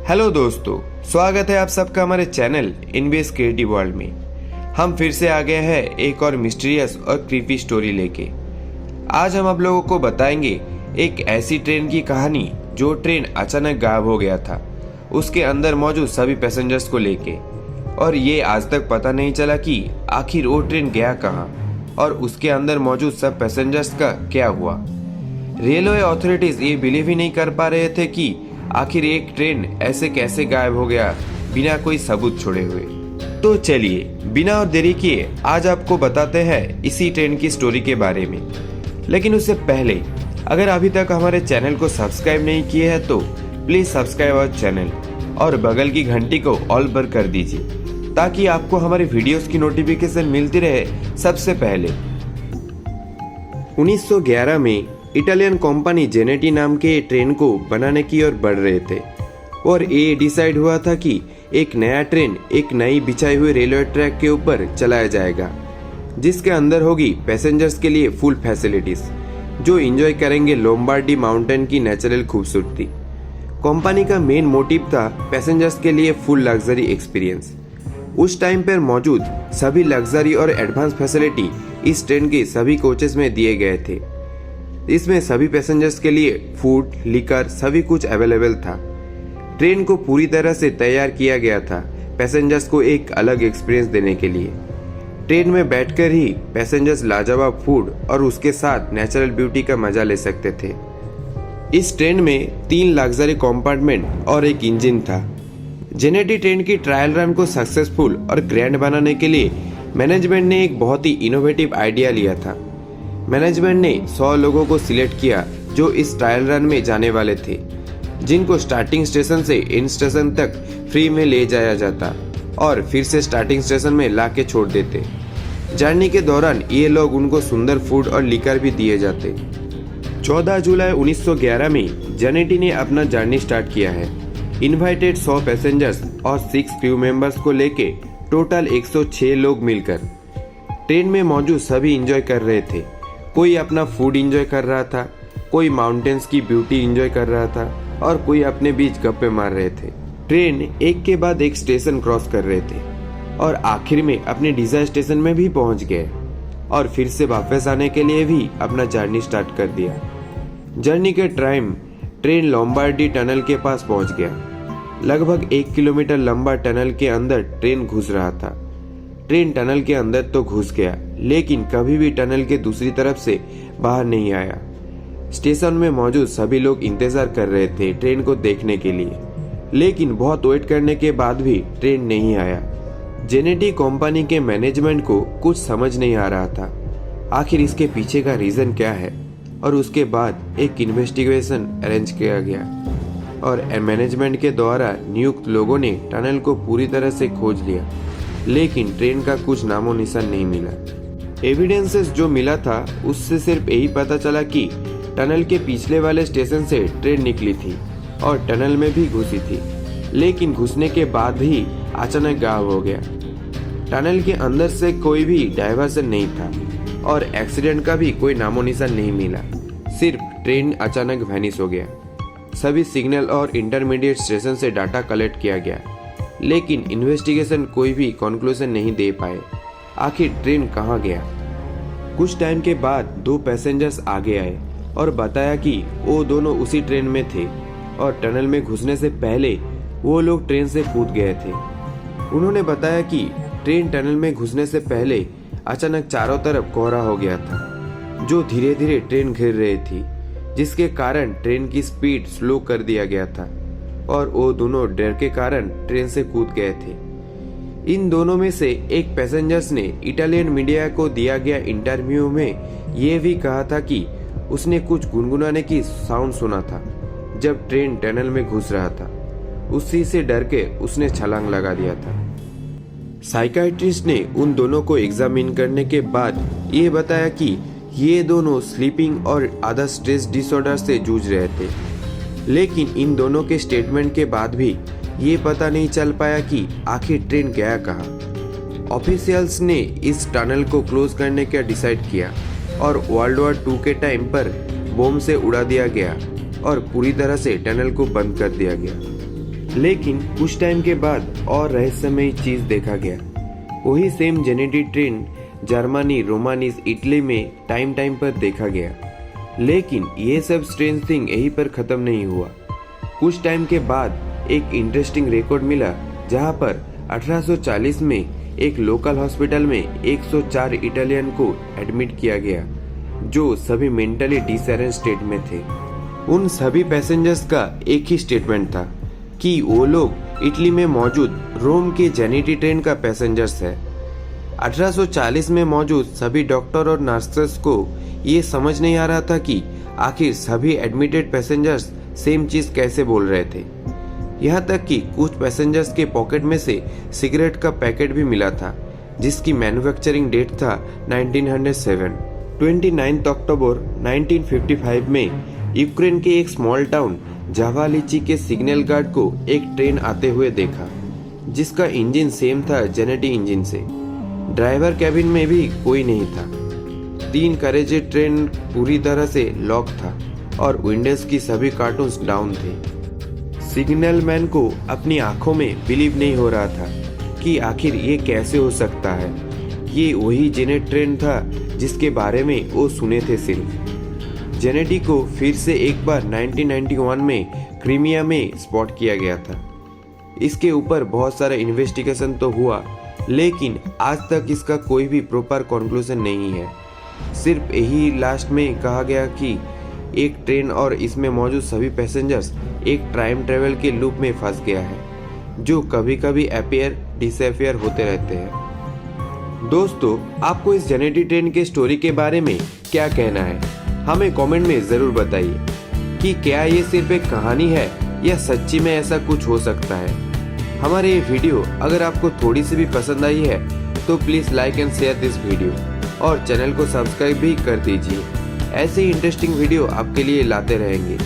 Hello दोस्तों, स्वागत है आप सबका हमारे चैनल इनबीएस क्रिएटिव वर्ल्ड में। हम फिर से आ गए हैं एक और मिस्टीरियस और क्रीपी स्टोरी लेके। आज हम आप लोगों को बताएंगे एक ऐसी ट्रेन की कहानी जो ट्रेन अचानक गायब हो गया था, उसके अंदर मौजूद सभी पैसेंजर्स को लेके, और ये आज तक पता नहीं चला कि आखिर वो ट्रेन गया कहाँ और उसके अंदर मौजूद सब पैसेंजर्स का क्या हुआ। रेलवे अथॉरिटीज ये बिलीव ही नहीं कर पा रहे थे कि आखिर एक ट्रेन ऐसे कैसे गायब हो गया बिना कोई सबूत छोड़े हुए। तो चलिए बिना और देरी किए आज आपको बताते हैं इसी ट्रेन की स्टोरी के बारे में। लेकिन उससे पहले अगर अभी तक हमारे चैनल को सब्सक्राइब नहीं किए हैं तो प्लीज सब्सक्राइब आवर चैनल और बगल की घंटी को ऑल पर कर दीजिए ताकि आपको हमारे वीडियोस की नोटिफिकेशन मिलती रहे सबसे पहले। 1911 में इटालियन कंपनी जेनेटी नाम के ट्रेन को बनाने की ओर बढ़ रहे थे और ये डिसाइड हुआ था कि एक नया ट्रेन एक नई बिछाई हुई रेलवे ट्रैक के ऊपर चलाया जाएगा जिसके अंदर होगी पैसेंजर्स के लिए फुल फैसिलिटीज जो एंजॉय करेंगे लोम्बार्डी माउंटेन की नेचुरल खूबसूरती। कंपनी का मेन मोटिव था पैसेंजर्स के लिए फुल लग्जरी एक्सपीरियंस। उस टाइम पर मौजूद सभी लग्जरी और एडवांस फैसिलिटी इस ट्रेन के सभी कोचेस में दिए गए थे। इसमें सभी पैसेंजर्स के लिए फूड, लिकर सभी कुछ अवेलेबल था। ट्रेन को पूरी तरह से तैयार किया गया था पैसेंजर्स को एक अलग एक्सपीरियंस देने के लिए। ट्रेन में बैठकर ही पैसेंजर्स लाजवाब फूड और उसके साथ नेचुरल ब्यूटी का मजा ले सकते थे। इस ट्रेन में 3 लग्जरी कंपार्टमेंट और एक इंजन था। जेनेटी ट्रेन की ट्रायल रन को सक्सेसफुल और ग्रैंड बनाने के लिए मैनेजमेंट ने एक बहुत ही इनोवेटिव आइडिया लिया था। मैनेजमेंट ने 100 लोगों को सिलेक्ट किया जो इस ट्रायल रन में जाने वाले थे, जिनको स्टार्टिंग स्टेशन से एंड स्टेशन तक फ्री में ले जाया जाता और फिर से स्टार्टिंग स्टेशन में ला के छोड़ देते। जर्नी के दौरान ये लोग उनको सुंदर फूड और लिकर भी दिए जाते। 14 जुलाई 1911 में जेनेटी ने अपना जर्नी स्टार्ट किया है। इनवाइटेड 100 पैसेंजर्स और 6 क्रू मेंबर्स को लेके टोटल 106 लोग मिलकर ट्रेन में मौजूद सभी एंजॉय कर रहे थे। कोई अपना फूड एंजॉय कर रहा था, कोई माउंटेन्स की ब्यूटी एंजॉय कर रहा था और कोई अपने बीच गप्पे मार रहे थे। ट्रेन एक के बाद एक स्टेशन क्रॉस कर रहे थे और आखिर में अपने डिजायर स्टेशन में भी पहुंच गए और फिर से वापस आने के लिए भी अपना जर्नी स्टार्ट कर दिया। जर्नी के टाइम ट्रेन लोम्बार्डी टनल के पास पहुंच गया। लगभग 1 किलोमीटर लंबा टनल के अंदर ट्रेन घुस रहा था। ट्रेन टनल के अंदर तो घुस गया लेकिन कभी भी टनल के दूसरी तरफ से बाहर नहीं आया। स्टेशन में मौजूद सभी लोग इंतजार कर रहे थे ट्रेन को देखने के लिए, लेकिन बहुत वेट करने के बाद भी ट्रेन नहीं आया। जेनेटी कंपनी के मैनेजमेंट को कुछ समझ नहीं आ रहा था आखिर इसके पीछे का रीजन क्या है, और उसके बाद एक इन्वेस्टिगेशन अरेंज किया गया और मैनेजमेंट के द्वारा नियुक्त लोगों ने टनल को पूरी तरह से खोज लिया, लेकिन ट्रेन का कुछ नामो निशान नहीं मिला। एविडेंसेस जो मिला था उससे सिर्फ यही पता चला कि टनल के पिछले वाले स्टेशन से ट्रेन निकली थी और टनल में भी घुसी थी, लेकिन घुसने के बाद ही अचानक गायब हो गया। टनल के अंदर से कोई भी डाइवर्सन नहीं था और एक्सीडेंट का भी कोई नामो निशान नहीं मिला, सिर्फ ट्रेन अचानक वैनिश हो गया। सभी सिग्नल और इंटरमीडिएट स्टेशन से डाटा कलेक्ट किया गया, लेकिन इन्वेस्टिगेशन कोई भी कंक्लूजन नहीं दे पाए आखिर ट्रेन कहाँ गया। कुछ टाइम के बाद 2 पैसेंजर्स आगे आए और बताया कि वो दोनों उसी ट्रेन में थे और टनल में घुसने से पहले वो लोग ट्रेन से कूद गए थे। उन्होंने बताया कि ट्रेन टनल में घुसने से पहले अचानक चारों तरफ कोहरा हो गया था जो धीरे धीरे ट्रेन घिर रही थी, जिसके कारण ट्रेन की स्पीड स्लो कर दिया गया था और वो दोनों डर के कारण ट्रेन से कूद गए थे। इन दोनों में से एक पैसेंजर्स ने इटालियन मीडिया को दिया गया इंटरव्यू में ये भी कहा था कि उसने कुछ गुनगुनाने की साउंड सुना था जब ट्रेन टनल में घुस रहा था। उसी से डर के उसने छलांग लगा दिया था। साइकाइट्रिस्ट ने उन दोनों को एग्जामिन करने के बाद ये बताया कि ये दोनों स्लीपिंग और अदर स्ट्रेस डिसऑर्डर से जूझ रहे थे, लेकिन इन दोनों के स्टेटमेंट के बाद भी ये पता नहीं चल पाया कि आखिर ट्रेन गया कहाँ। ऑफिशियल्स ने इस टनल को क्लोज करने का डिसाइड किया और वर्ल्ड वॉर 2 के टाइम पर बम से उड़ा दिया गया और पूरी तरह से टनल को बंद कर दिया गया। लेकिन कुछ टाइम के बाद और रहस्यमयी चीज देखा गया। वही सेम जेनेटी ट्रेन जर्मनी, रोमानीज, इटली में टाइम पर देखा गया। लेकिन ये सब स्ट्रेंज थिंग यहीं पर खत्म नहीं हुआ। कुछ टाइम के बाद एक इंटरेस्टिंग रिकॉर्ड मिला जहां पर 1840 में एक लोकल हॉस्पिटल में 104 इटालियन को एडमिट किया गया जो सभी मेंटली डिसअरेंज स्टेट में थे। उन सभी पैसेंजर्स का एक ही स्टेटमेंट था कि वो लोग इटली में मौजूद रोम के जेनेटी ट्रेन का पैसेंजर्स है। 1840 में मौजूद सभी डॉक्टर और नर्सेस को ये समझ नहीं आ रहा था कि आखिर सभी एडमिटेड पैसेंजर्स सेम चीज कैसे बोल रहे थे। यहाँ तक कि कुछ पैसेंजर्स के पॉकेट में से सिगरेट का पैकेट भी मिला था जिसकी मैन्युफैक्चरिंग डेट था 1907। 29 अक्टूबर 1955 में यूक्रेन के एक स्मॉल टाउन जावालिची के सिग्नल गार्ड को एक ट्रेन आते हुए देखा जिसका इंजन सेम था जेनेटी इंजन से। ड्राइवर कैबिन में भी कोई नहीं था। 3 करेजे ट्रेन पूरी तरह से लॉक था और विंडोज की सभी कार्टून्स डाउन थे। सिग्नल मैन को अपनी आंखों में बिलीव नहीं हो रहा था कि आखिर ये कैसे हो सकता है। ये वही जेनेट ट्रेन था जिसके बारे में वो सुने थे सिर्फ। जेनेटी को फिर से एक बार 1991 में क्रीमिया में स्पॉट किया गया था। इसके ऊपर बहुत सारा इन्वेस्टिगेशन तो हुआ लेकिन आज तक इसका कोई भी प्रॉपर कंक्लूजन नहीं है। सिर्फ यही लास्ट में कहा गया कि एक ट्रेन और इसमें मौजूद सभी पैसेंजर्स एक टाइम ट्रेवल के लूप में फंस गया है जो कभी कभी अपीयर डिसअपियर होते रहते हैं। दोस्तों, आपको इस जेनेटी ट्रेन के स्टोरी के बारे में क्या कहना है? हमें कमेंट में जरूर बताइए कि क्या ये सिर्फ एक कहानी है या सच्ची में ऐसा कुछ हो सकता है। हमारे ये वीडियो अगर आपको थोड़ी सी भी पसंद आई है तो please like and share this video और चैनल को सब्सक्राइब भी कर दीजिए। ऐसे ही इंटरेस्टिंग वीडियो आपके लिए लाते रहेंगे।